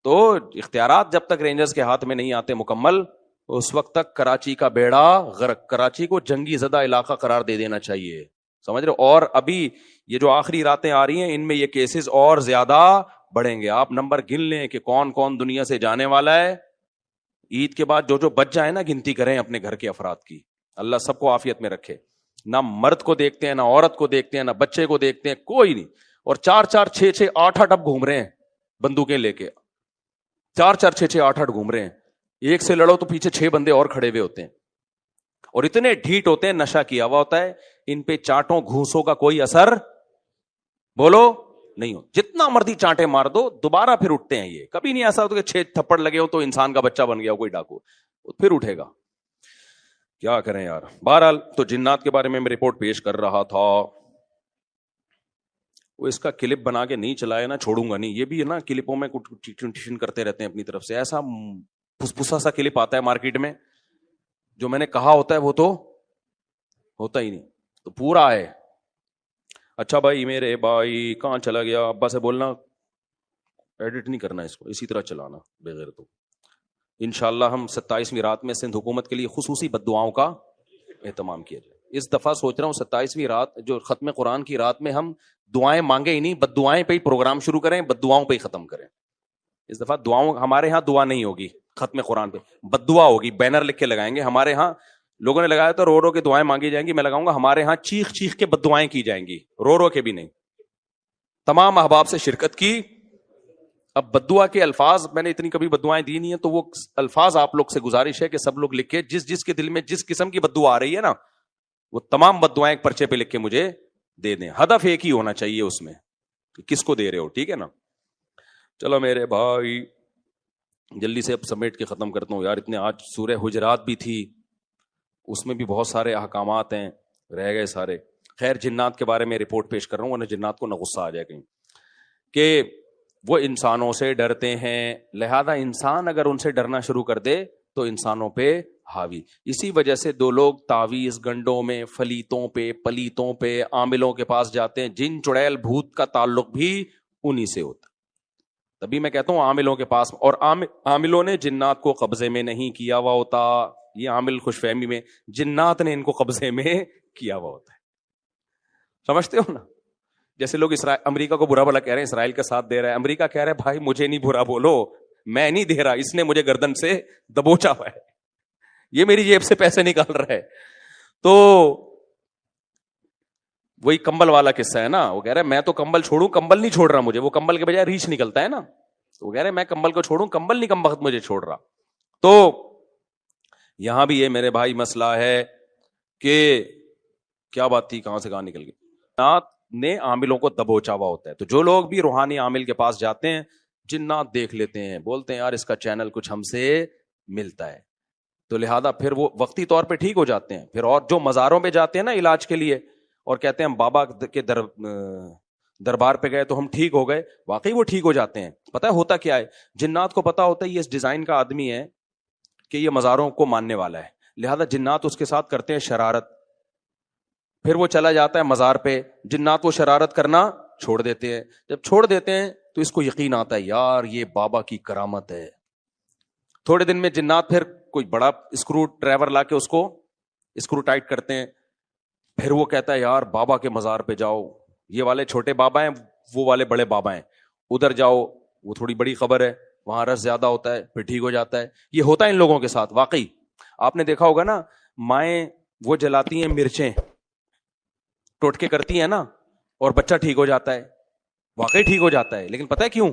تو اختیارات جب تک رینجرز کے ہاتھ میں نہیں آتے مکمل, اس وقت تک کراچی کا بیڑا غرق, کراچی کو جنگی زدہ علاقہ قرار دے دینا چاہیے, سمجھ رہے. اور ابھی یہ جو آخری راتیں آ رہی ہیں ان میں یہ کیسز اور زیادہ بڑھیں گے. آپ نمبر گن لیں کہ کون کون دنیا سے جانے والا ہے. عید کے بعد جو بچ جائے نا گنتی کریں اپنے گھر کے افراد کی, اللہ سب کو عافیت میں رکھے. نہ مرد کو دیکھتے ہیں, نہ عورت کو دیکھتے ہیں, نہ بچے کو دیکھتے ہیں, کوئی نہیں. اور 4-4 6-6 8-8 اب گھوم رہے ہیں بندوقیں لے کے, 4-4 6-6 8-8 گھوم رہے ہیں. ایک سے لڑو تو پیچھے 6 بندے اور کھڑے ہوئے ہوتے ہیں, اور اتنے ڈھیٹ ہوتے ہیں, نشہ کیا ہوا ہوتا ہے. ان پہ چاٹوں گھوسوں کا کوئی اثر بولو نہیں ہو. جتنا مرضی چانٹے مار دو دوبارہ پھر اٹھتے ہیں. یہ کبھی نہیں ایسا ہوتا کہ 6 تھپڑ لگے ہو تو انسان کا بچہ بن گیا کوئی ڈاکو, پھر اٹھے گا. کیا کریں یار. بہرحال تو جنات کے بارے میں رپورٹ پیش کر رہا تھا. وہ اس کا کلپ بنا کے نہیں چلایا نا, چھوڑوں گا نہیں. یہ بھی ہے نا کلپوں میں ٹیوشن کرتے رہتے ہیں اپنی طرف سے. ایسا پھسپھسا سا کلپ آتا ہے مارکیٹ میں, جو میں نے کہا ہوتا ہے وہ تو ہوتا ہی نہیں. تو پورا ہے. اچھا بھائی میرے بھائی کہاں چلا گیا, ابا سے بولنا ایڈٹ نہیں کرنا اس کو, اسی طرح چلانا بغیر. تو انشاءاللہ ہم 27ویں رات میں سندھ حکومت کے لیے خصوصی بد دعاؤں کا اہتمام کیا جائے. اس دفعہ سوچ رہا ہوں 27ویں رات جو ختم قرآن کی رات میں ہم دعائیں مانگے ہی نہیں, بد دعائیں پہ ہی پروگرام شروع کریں, بد دعاؤں پہ ہی ختم کریں. اس دفعہ دعاؤں, ہمارے ہاں دعا نہیں ہوگی ختم قرآن پہ, بد دعا ہوگی. بینر لکھ کے لگائیں گے. ہمارے ہاں لوگوں نے لگایا تو رو رو کے دعائیں مانگی جائیں گی, میں لگاؤں گا ہمارے ہاں چیخ چیخ کے بد دعائیں کی جائیں گی, رو رو کے بھی نہیں. تمام احباب سے شرکت کی. اب بد دعا کے الفاظ میں نے اتنی کبھی بد دعائیں دی نہیں ہیں, تو وہ الفاظ آپ لوگ سے گزارش ہے کہ سب لوگ لکھ کے جس کے دل میں جس قسم کی بد دعا آ رہی ہے نا, وہ تمام بد دعائیں ایک پرچے پہ لکھ کے مجھے دے دیں. ہدف ایک ہی ہونا چاہیے اس میں کہ کس کو دے رہے ہو, ٹھیک ہے نا. چلو میرے بھائی جلدی سے اب سمیٹ کے ختم کرتا ہوں یار. اتنے آج سورہ حجرات بھی تھی, اس میں بھی بہت سارے احکامات ہیں, رہ گئے سارے. خیر جنات کے بارے میں رپورٹ پیش کر رہا ہوں, ورنہ جنات کو نہ غصہ آ جائے کہیں, کہ وہ انسانوں سے ڈرتے ہیں, لہذا انسان اگر ان سے ڈرنا شروع کر دے تو انسانوں پہ حاوی. اسی وجہ سے دو لوگ تعویذ گنڈوں میں, فلیتوں پہ, پلیتوں پہ, عاملوں کے پاس جاتے ہیں. جن چڑیل بھوت کا تعلق بھی انہی سے ہوتا. تبھی میں کہتا ہوں عاملوں کے پاس, اور عاملوں نے جنات کو قبضے میں نہیں کیا ہوا ہوتا. یہ عامل خوش فہمی میں, جنات نے ان کو قبضے میں کیا ہوا ہوتا ہے. سمجھتے ہو نا. جیسے لوگ امریکہ کو برا بھلا کہہ رہے ہیں, اسرائیل کا ساتھ دے رہا ہے. امریکہ کہہ رہا ہے بھائی مجھے نہیں برا بولو, میں نہیں دے رہا, اس نے مجھے گردن سے دبوچا ہوا ہے, یہ میری جیب سے پیسے نکال رہا ہے. تو وہی کمبل والا قصہ ہے نا, وہ کہہ رہا ہے میں تو کمبل چھوڑوں, کمبل نہیں چھوڑ رہا مجھے, وہ کمبل کے بجائے ریچھ نکلتا ہے نا. تو وہ کہہ رہے میں کمبل کو چھوڑوں, کمبل نہیں کم وقت مجھے چھوڑ رہا. تو یہاں بھی یہ میرے بھائی مسئلہ ہے کہ کیا بات تھی, کہاں سے کہاں نکل گئی. جنات نے عاملوں کو دبوچا ہوا ہوتا ہے. تو جو لوگ بھی روحانی عامل کے پاس جاتے ہیں, جنات دیکھ لیتے ہیں, بولتے ہیں یار اس کا چینل کچھ ہم سے ملتا ہے, تو لہذا پھر وہ وقتی طور پہ ٹھیک ہو جاتے ہیں. پھر اور جو مزاروں پہ جاتے ہیں نا علاج کے لیے, اور کہتے ہیں ہم بابا کے دربار پہ گئے تو ہم ٹھیک ہو گئے, واقعی وہ ٹھیک ہو جاتے ہیں. پتہ ہے ہوتا کیا ہے, جنات کو پتا ہوتا ہے یہ اس ڈیزائن کا آدمی ہے کہ یہ مزاروں کو ماننے والا ہے, لہذا جنات اس کے ساتھ کرتے ہیں شرارت. پھر وہ چلا جاتا ہے مزار پہ, جنات وہ شرارت کرنا چھوڑ دیتے ہیں. جب چھوڑ دیتے ہیں تو اس کو یقین آتا ہے یار یہ بابا کی کرامت ہے. تھوڑے دن میں جنات پھر کوئی بڑا اسکرو ڈرائیور لا کے اس کو اسکرو ٹائٹ کرتے ہیں. پھر وہ کہتا ہے یار بابا کے مزار پہ جاؤ, یہ والے چھوٹے بابا ہیں, وہ والے بڑے بابا ہیں, ادھر جاؤ وہ تھوڑی بڑی خبر ہے, وہاں رس زیادہ ہوتا ہے, پھر ٹھیک ہو جاتا ہے. یہ ہوتا ہے ان لوگوں کے ساتھ. واقعی آپ نے دیکھا ہوگا نا, مائیں وہ جلاتی ہیں مرچیں, ٹوٹکے کرتی ہیں نا, اور بچہ ٹھیک ہو جاتا ہے, واقعی ٹھیک ہو جاتا ہے. لیکن پتہ ہے کیوں؟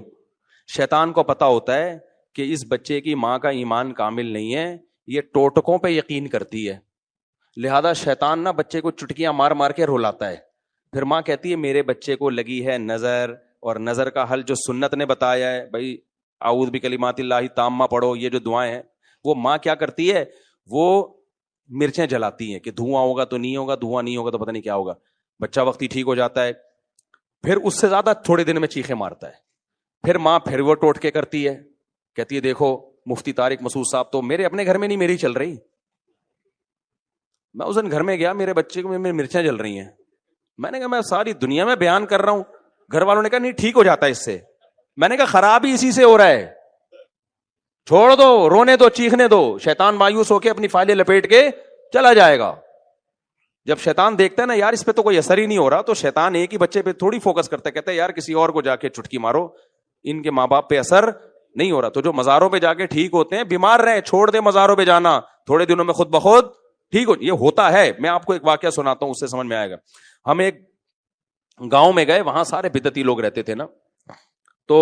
شیطان کو پتا ہوتا ہے کہ اس بچے کی ماں کا ایمان کامل نہیں ہے, یہ ٹوٹکوں پہ یقین کرتی ہے. لہذا شیطان نا بچے کو چٹکیاں مار مار کے رلاتا ہے. پھر ماں کہتی ہے میرے بچے کو لگی ہے نظر, اور نظر کا حل جو سنت نے بتایا ہے, بھائی اعوذ بکلمات اللہ تامہ پڑھو, یہ جو دعائیں ہیں, وہ ماں کیا کرتی ہے, وہ مرچیں جلاتی ہیں کہ دھواں ہوگا تو نہیں ہوگا, دھواں نہیں ہوگا تو پتہ نہیں کیا ہوگا. بچہ وقتی ٹھیک ہو جاتا ہے, پھر اس سے زیادہ تھوڑے دن میں چیخیں مارتا ہے. پھر ماں پھر وہ ٹوٹکے کرتی ہے, کہتی ہے دیکھو مفتی طارق مسعود صاحب تو میرے اپنے گھر میں نہیں میری چل رہی, میں اس دن گھر میں گیا میرے بچے کو میں مرچیں جل رہی ہیں. میں نے کہا میں ساری دنیا میں بیان کر رہا ہوں. گھر والوں نے کہا نہیں ٹھیک ہو جاتا ہے اس سے. میں نے کہا خراب ہی اسی سے ہو رہا ہے, چھوڑ دو, رونے دو, چیخنے دو. شیطان مایوس ہو کے اپنی فائلیں لپیٹ کے چلا جائے گا. جب شیطان دیکھتا ہے نا یار اس پہ تو کوئی اثر ہی نہیں ہو رہا, تو شیطان ایک ہی بچے پہ تھوڑی فوکس کرتا ہے, کہتا ہے یار کسی اور کو جا کے چٹکی مارو, ان کے ماں باپ پہ اثر نہیں ہو رہا. تو جو مزاروں پہ جا کے ٹھیک ہوتے ہیں, بیمار رہے چھوڑ دے مزاروں پہ جانا, تھوڑے دنوں میں خود بخود ٹھیک ہو. یہ ہوتا ہے. میں آپ کو ایک واقعہ سناتا ہوں, اس سے سمجھ میں آئے گا. ہم ایک گاؤں میں گئے, وہاں سارے بدعتی لوگ رہتے تھے نا, تو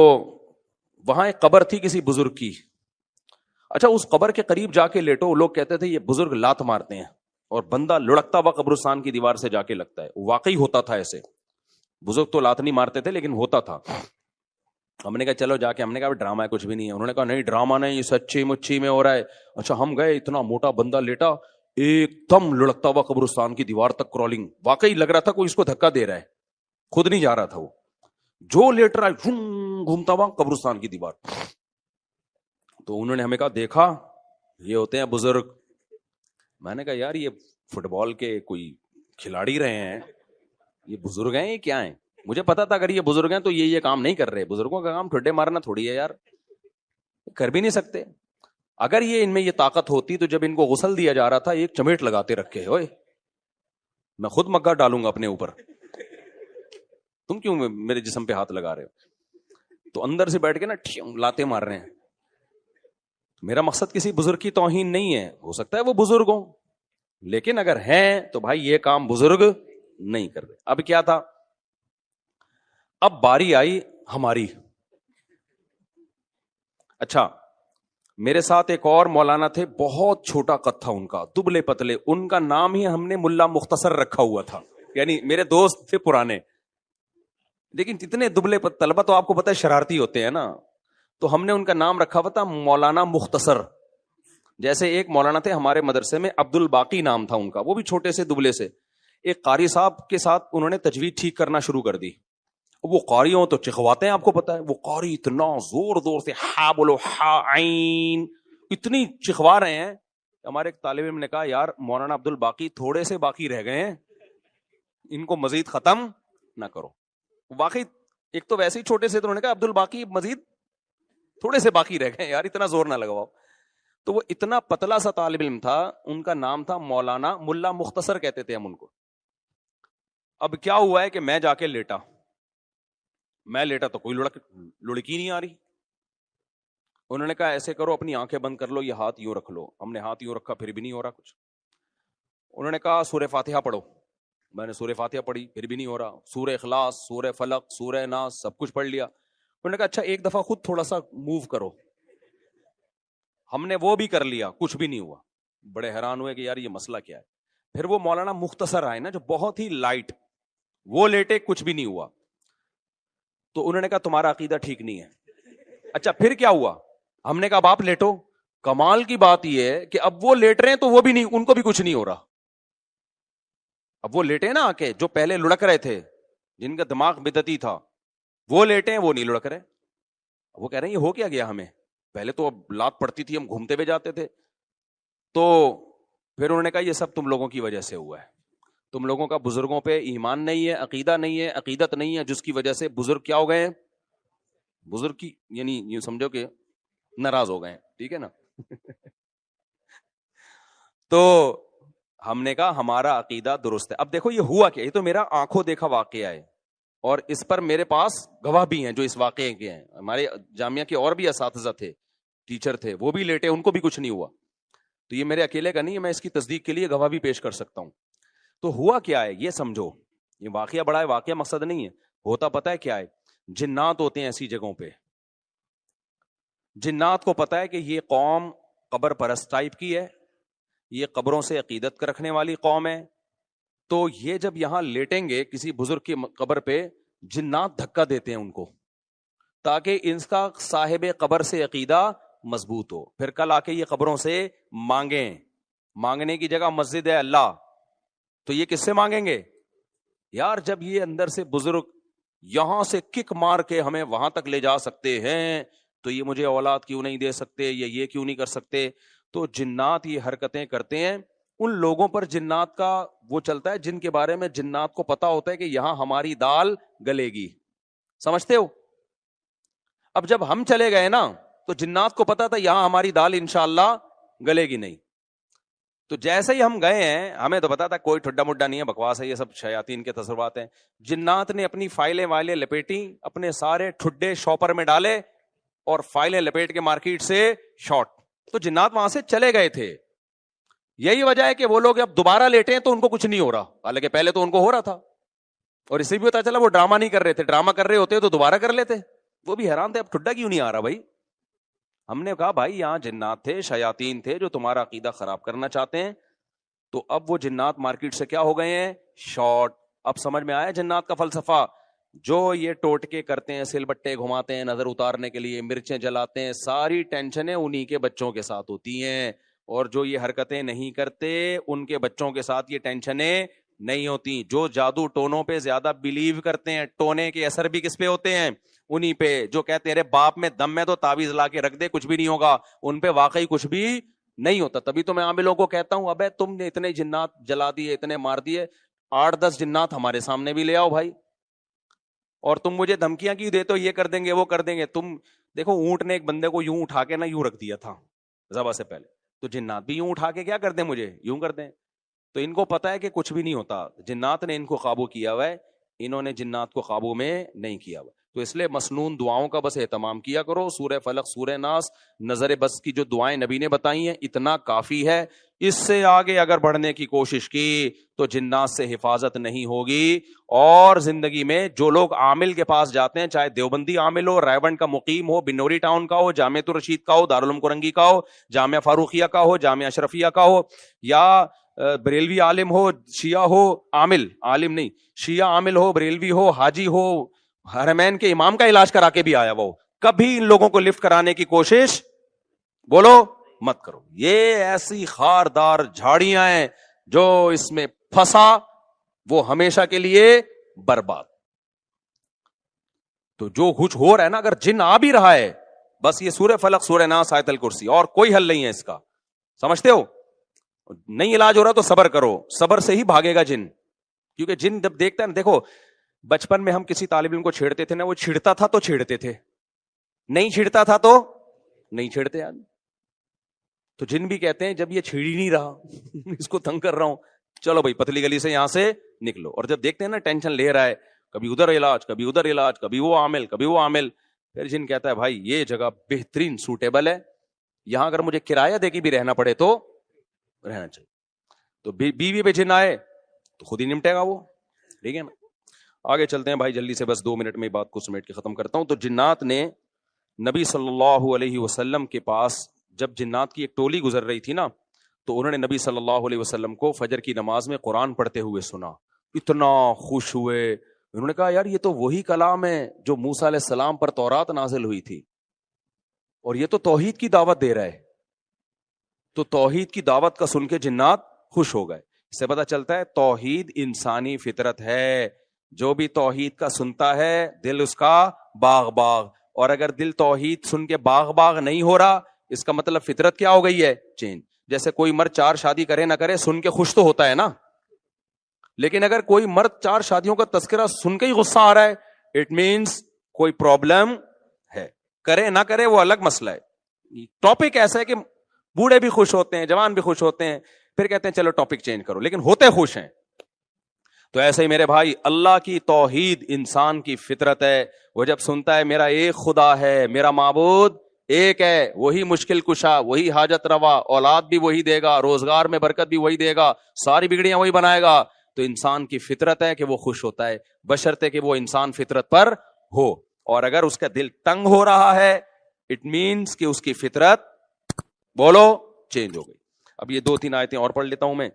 وہاں ایک قبر تھی کسی بزرگ کی. اچھا اس قبر کے قریب جا کے لیٹو, لوگ کہتے تھے یہ بزرگ لات مارتے ہیں, اور بندہ لڑکتا ہوا قبرستان کی دیوار سے جا کے لگتا ہے. واقعی ہوتا تھا ایسے. بزرگ تو لات نہیں مارتے تھے لیکن ہوتا تھا. ہم نے کہا چلو جا کے, ہم نے کہا ڈرامہ ہے کچھ بھی نہیں ہے. انہوں نے کہا نہیں ڈرامہ نہیں, یہ سچی مچی میں ہو رہا ہے. اچھا ہم گئے, اتنا موٹا بندہ لیٹا, ایک دم لڑکتا ہوا قبرستان کی دیوار تک کرالنگ, واقعی لگ رہا تھا کوئی اس کو دھکا دے رہا ہے, خود نہیں جا رہا تھا وہ, جو لیٹ رہا ہے گھومتا ہوا قبرستان کی دیوار. تو انہوں نے ہمیں کہا دیکھا یہ ہوتے ہیں بزرگ. میں نے کہا یار یہ فٹ بال کے کوئی کھلاڑی رہے ہیں, یہ بزرگ ہیں یہ کیا ہیں؟ مجھے پتا تھا اگر یہ بزرگ ہیں تو یہ کام نہیں کر رہے. بزرگوں کا کام ٹھڈے مارنا تھوڑی ہے یار, کر بھی نہیں سکتے. اگر یہ ان میں یہ طاقت ہوتی تو جب ان کو غسل دیا جا رہا تھا ایک چمیٹ لگاتے رکھے, اوئے میں خود مگا ڈالوں گا اپنے اوپر, تم کیوں میرے جسم پہ ہاتھ لگا رہے ہو؟ تو اندر سے بیٹھ کے نا لاتے مار رہے ہیں. میرا مقصد کسی بزرگ کی توہین نہیں ہے, ہو سکتا ہے وہ بزرگ ہوں, لیکن اگر ہیں تو بھائی یہ کام بزرگ نہیں کر رہے. اب کیا تھا, اب باری آئی ہماری. اچھا میرے ساتھ ایک اور مولانا تھے, بہت چھوٹا قد تھا ان کا, دبلے پتلے, ان کا نام ہی ہم نے ملا مختصر رکھا ہوا تھا, یعنی میرے دوست تھے پرانے. لیکن اتنے دبلے طلبہ تو آپ کو پتہ ہے شرارتی ہوتے ہیں نا, تو ہم نے ان کا نام رکھا ہوا تھا مولانا مختصر. جیسے ایک مولانا تھے ہمارے مدرسے میں, عبد الباقی نام تھا ان کا, وہ بھی چھوٹے سے دبلے سے. ایک قاری صاحب کے ساتھ انہوں نے تجوید ٹھیک کرنا شروع کر دی. وہ قاریوں تو چکھواتے ہیں, آپ کو پتا ہے, وہ قاری اتنا زور زور سے ہا بولو ہا عین اتنی چکھوا رہے ہیں. ہمارے ایک طالب علم نے کہا یار مولانا عبد الباقی تھوڑے سے باقی رہ گئے ہیں, ان کو مزید ختم نہ کرو. واقعی ایک تو ویسے ہی چھوٹے سے, تو انہوں نے کہا عبد الباقی مزید تھوڑے سے باقی رہ گئے یار, اتنا زور نہ لگواؤ. تو وہ اتنا پتلا سا طالب علم تھا, ان کا نام تھا مولانا ملا مختصر کہتے تھے ہم ان کو. اب کیا ہوا ہے کہ میں جا کے لیٹا تو کوئی لڑکی نہیں آ رہی. انہوں نے کہا ایسے کرو اپنی آنکھیں بند کر لو, یہ ہاتھ یوں رکھ لو. ہم نے ہاتھ یوں رکھا, پھر بھی نہیں ہو رہا کچھ. انہوں نے کہا سورہ فاتحہ پڑھو. میں نے سورہ فاتحہ پڑھی, پھر بھی نہیں ہو رہا. سورہ اخلاص, سورہ فلق, سورہ ناس, سب کچھ پڑھ لیا. انہوں نے کہا اچھا ایک دفعہ خود تھوڑا سا موو کرو. ہم نے وہ بھی کر لیا, کچھ بھی نہیں ہوا. بڑے حیران ہوئے کہ یار یہ مسئلہ کیا ہے. پھر وہ مولانا مختصر آئے نا, جو بہت ہی لائٹ, وہ لیٹے, کچھ بھی نہیں ہوا. تو انہوں نے کہا تمہارا عقیدہ ٹھیک نہیں ہے. اچھا پھر کیا ہوا؟ ہم نے کہا اب آپ لیٹو. کمال کی بات یہ ہے کہ اب وہ لیٹ رہے ہیں تو وہ بھی نہیں, ان کو بھی کچھ نہیں ہو رہا. اب وہ لیٹے نا آ کے, جو پہلے لڑک رہے تھے, جن کا دماغ بدعتی تھا, وہ لیٹے ہیں, وہ نہیں لڑک رہے. وہ کہہ رہے ہیں یہ ہو کیا گیا ہمیں, پہلے تو اب لات پڑتی تھی, ہم گھومتے ہوئے جاتے تھے. تو پھر انہوں نے کہا یہ سب تم لوگوں کی وجہ سے ہوا ہے. تم لوگوں کا بزرگوں پہ ایمان نہیں ہے, عقیدہ نہیں ہے, عقیدت نہیں ہے, جس کی وجہ سے بزرگ کیا ہو گئے ہیں, بزرگ کی یعنی یہ سمجھو کہ ناراض ہو گئے ہیں. ٹھیک ہے نا. تو ہم نے کہا ہمارا عقیدہ درست ہے. اب دیکھو یہ ہوا کیا, یہ تو میرا آنکھوں دیکھا واقعہ ہے, اور اس پر میرے پاس گواہ بھی ہیں جو اس واقعے کے ہیں. ہمارے جامعہ کے اور بھی اساتذہ تھے, ٹیچر تھے, وہ بھی لیٹے, ان کو بھی کچھ نہیں ہوا. تو یہ میرے اکیلے کا نہیں ہے, میں اس کی تصدیق کے لیے گواہ بھی پیش کر سکتا ہوں. تو ہوا کیا ہے یہ سمجھو, یہ واقعہ بڑا ہے, واقعہ مقصد نہیں ہے. ہوتا پتہ ہے کیا ہے, جنات ہوتے ہیں ایسی جگہوں پہ. جنات کو پتا ہے کہ یہ قوم قبر پرست ٹائپ کی ہے, یہ قبروں سے عقیدت رکھنے والی قوم ہے. تو یہ جب یہاں لیٹیں گے کسی بزرگ کی قبر پہ, جنات دھکا دیتے ہیں ان کو, تاکہ ان کا صاحب قبر سے عقیدہ مضبوط ہو. پھر کل آ کے یہ قبروں سے مانگیں. مانگنے کی جگہ مسجد ہے اللہ, تو یہ کس سے مانگیں گے یار؟ جب یہ اندر سے بزرگ یہاں سے کک مار کے ہمیں وہاں تک لے جا سکتے ہیں, تو یہ مجھے اولاد کیوں نہیں دے سکتے, یہ کیوں نہیں کر سکتے؟ تو جنات یہ حرکتیں کرتے ہیں. ان لوگوں پر جنات کا وہ چلتا ہے جن کے بارے میں جنات کو پتا ہوتا ہے کہ یہاں ہماری دال گلے گی. سمجھتے ہو؟ اب جب ہم چلے گئے نا, تو جنات کو پتا تھا یہاں ہماری دال انشاءاللہ گلے گی نہیں. تو جیسے ہی ہم گئے ہیں, ہمیں تو پتا تھا کوئی ٹھڈا مڈا نہیں ہے, بکواس ہے, یہ سب شیاطین کے تصورات ہیں. جنات نے اپنی فائلیں وائلیں لپیٹی, اپنے سارے ٹھڈے شاپر میں ڈالے, اور فائلیں لپیٹ کے مارکیٹ سے شارٹ. تو جنات وہاں سے چلے گئے تھے. یہی وجہ ہے کہ وہ لوگ اب دوبارہ لیٹے ہیں تو ان کو کچھ نہیں ہو رہا, حالانکہ پہلے تو ان کو ہو رہا تھا. اور اسے بھی پتا چلا وہ ڈرامہ نہیں کر رہے تھے, ڈرامہ کر رہے ہوتے تو دوبارہ کر لیتے. وہ بھی حیران تھے اب ٹھڈا کیوں نہیں آ رہا بھائی. ہم نے کہا بھائی یہاں جنات تھے, شیاطین تھے جو تمہارا عقیدہ خراب کرنا چاہتے ہیں. تو اب وہ جنات مارکیٹ سے کیا ہو گئے ہیں, شارٹ. اب سمجھ میں آیا جنات کا فلسفہ, جو یہ ٹوٹکے کرتے ہیں, سل بٹے گھماتے ہیں نظر اتارنے کے لیے, مرچیں جلاتے ہیں, ساری ٹینشنیں انہی کے بچوں کے ساتھ ہوتی ہیں. اور جو یہ حرکتیں نہیں کرتے ان کے بچوں کے ساتھ یہ ٹینشنیں نہیں ہوتی. جو جادو ٹونوں پہ زیادہ بلیو کرتے ہیں, ٹونے کے اثر بھی کس پہ ہوتے ہیں؟ انہی پہ. جو کہتے ہیں ارے باپ میں دم ہے تو تعویذ لا کے رکھ دے کچھ بھی نہیں ہوگا, ان پہ واقعی کچھ بھی نہیں ہوتا. تبھی تو میں عاملوں کو کہتا ہوں ابے تم نے اتنے جنات جلا دیے, اتنے مار دیے, 8-10 جنات ہمارے سامنے بھی لے آؤ بھائی, اور تم مجھے دھمکیاں کیوں دیتے ہو, یہ کر دیں گے وہ کر دیں گے. تم دیکھو اونٹ نے ایک بندے کو یوں اٹھا کے نا یوں رکھ دیا تھا ذبح سے پہلے, تو جنات بھی یوں اٹھا کے کیا کر دیں, مجھے یوں کر دیں. تو ان کو پتا ہے کہ کچھ بھی نہیں ہوتا, جنات نے ان کو قابو کیا ہوا ہے, انہوں نے جنات کو قابو میں نہیں کیا ہوا. تو اس لیے مسنون دعاؤں کا بس اہتمام کیا کرو. سورہ فلق, سورہ ناس, نظر بس کی جو دعائیں نبی نے بتائی ہیں اتنا کافی ہے. اس سے آگے اگر بڑھنے کی کوشش کی تو جنات سے حفاظت نہیں ہوگی. اور زندگی میں جو لوگ عامل کے پاس جاتے ہیں, چاہے دیوبندی عامل ہو, رائے کا مقیم ہو, بنوری ٹاؤن کا ہو, جامعۃ الرشید کا ہو, دارالعلوم کرنگی کا ہو, جامعہ فاروقیہ کا ہو, جامعہ اشرفیہ کا ہو, یا بریلوی عالم ہو, شیعہ ہو, عالم نہیں, شیعہ عامل ہو, بریلوی ہو, حاجی ہو, حرمین کے امام کا علاج کرا کے بھی آیا وہ, کبھی ان لوگوں کو لفٹ کرانے کی کوشش بولو مت کرو. یہ ایسی خاردار جھاڑیاں ہیں جو اس میں پھنسا وہ ہمیشہ کے لیے برباد. تو جو کچھ ہو رہا ہے نا, اگر جن آ بھی رہا ہے, بس یہ سورہ فلق, سورہ ناس, آیت الکرسی, اور کوئی حل نہیں ہے اس کا. سمجھتے ہو؟ نہیں علاج ہو رہا تو صبر کرو, صبر سے ہی بھاگے گا جن. کیونکہ جن جب دیکھتا ہے نا, دیکھو بچپن میں ہم کسی طالب علم کو چھیڑتے تھے نا, وہ چھڑتا تھا تو چھیڑتے تھے, نہیں چھڑتا تھا تو نہیں چھیڑتے. یار تو جن بھی کہتے ہیں جب یہ چھیڑ ہی نہیں رہا اس کو تنگ کر رہا ہوں, چلو بھائی پتلی گلی سے یہاں سے نکلو. اور جب دیکھتے ہیں نا ٹینشن لے رہا ہے, کبھی ادھر علاج, کبھی ادھر علاج, کبھی وہ عامل, کبھی وہ عامل, پھر جن کہتا ہے بھائی یہ جگہ بہترین سوٹیبل ہے, یہاں اگر مجھے کرایہ دے کے بھی رہنا پڑے تو رہنا چاہیے. تو بیوی پہ جن آئے تو خود ہی نمٹے گا وہ. ٹھیک ہے نا, آگے چلتے ہیں بھائی جلدی سے, بس 2 منٹ میں بات کو سمیٹ کے ختم کرتا ہوں. تو جنات نے نبی صلی اللہ علیہ وسلم کے پاس, جب جنات کی ایک ٹولی گزر رہی تھی نا, تو انہوں نے نبی صلی اللہ علیہ وسلم کو فجر کی نماز میں قرآن پڑھتے ہوئے سنا. اتنا خوش ہوئے, انہوں نے کہا یار یہ تو وہی کلام ہے جو موسیٰ علیہ السلام پر تورات نازل ہوئی تھی, اور یہ تو توحید کی دعوت دے رہا ہے. تو توحید کی دعوت کا سن کے جنات خوش ہو گئے. اس سے پتہ چلتا ہے توحید انسانی فطرت ہے. جو بھی توحید کا سنتا ہے دل اس کا باغ باغ, اور اگر دل توحید سن کے باغ باغ نہیں ہو رہا, اس کا مطلب فطرت کیا ہو گئی ہے, چینج. جیسے کوئی مرد 4 شادی کرے نہ کرے, سن کے خوش تو ہوتا ہے نا, لیکن اگر کوئی مرد 4 شادیوں کا تذکرہ سن کے ہی غصہ آ رہا ہے, اٹ مینس کوئی پرابلم ہے. کرے نہ کرے وہ الگ مسئلہ ہے. ٹاپک ایسا ہے کہ بوڑھے بھی خوش ہوتے ہیں, جوان بھی خوش ہوتے ہیں, پھر کہتے ہیں چلو ٹاپک چینج کرو, لیکن ہوتے خوش ہیں. تو ایسے ہی میرے بھائی, اللہ کی توحید انسان کی فطرت ہے. وہ جب سنتا ہے میرا ایک خدا ہے, میرا معبود ایک ہے, وہی مشکل کشا, وہی حاجت روا, اولاد بھی وہی دے گا, روزگار میں برکت بھی وہی دے گا, ساری بگڑیاں وہی بنائے گا, تو انسان کی فطرت ہے کہ وہ خوش ہوتا ہے, بشرطے کہ وہ انسان فطرت پر ہو. اور اگر اس کا دل تنگ ہو رہا ہے, اٹ مینس کہ اس کی فطرت بولو چینج ہو گئی. اب یہ 2-3 آیتیں اور پڑھ لیتا ہوں میں.